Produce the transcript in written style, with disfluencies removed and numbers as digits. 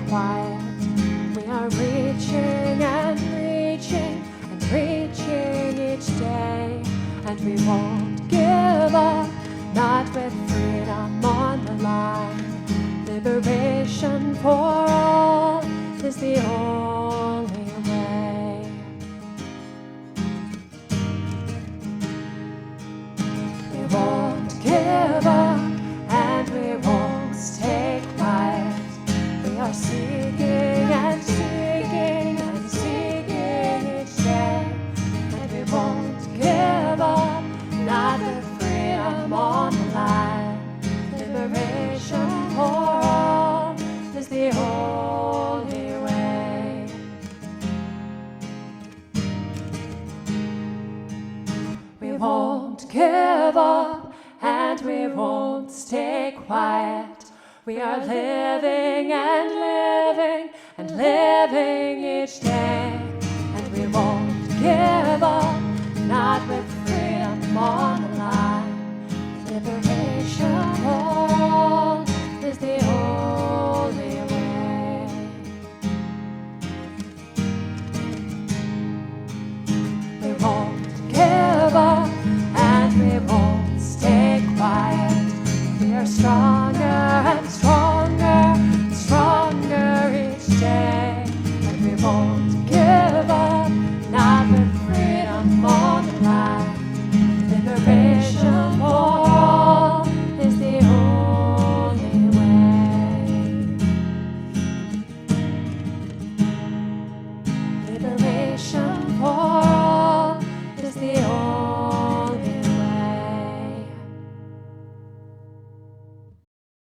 quiet. We are reaching and reaching and reaching each day, and we won't give up, not with freedom on the line. Liberation for all is the only way. We won't give up and we won't stay quiet. We are seeking and seeking and seeking each day, and we won't give up, not with freedom on the line. Liberation for all is the only way. We won't give up and we won't stay quiet. We are living and living and living each day, and we won't give up, not with freedom on the line. Liberation for all is the only way. We won't give up and we won't stay quiet. We are stronger and stronger, stronger each day, and we won't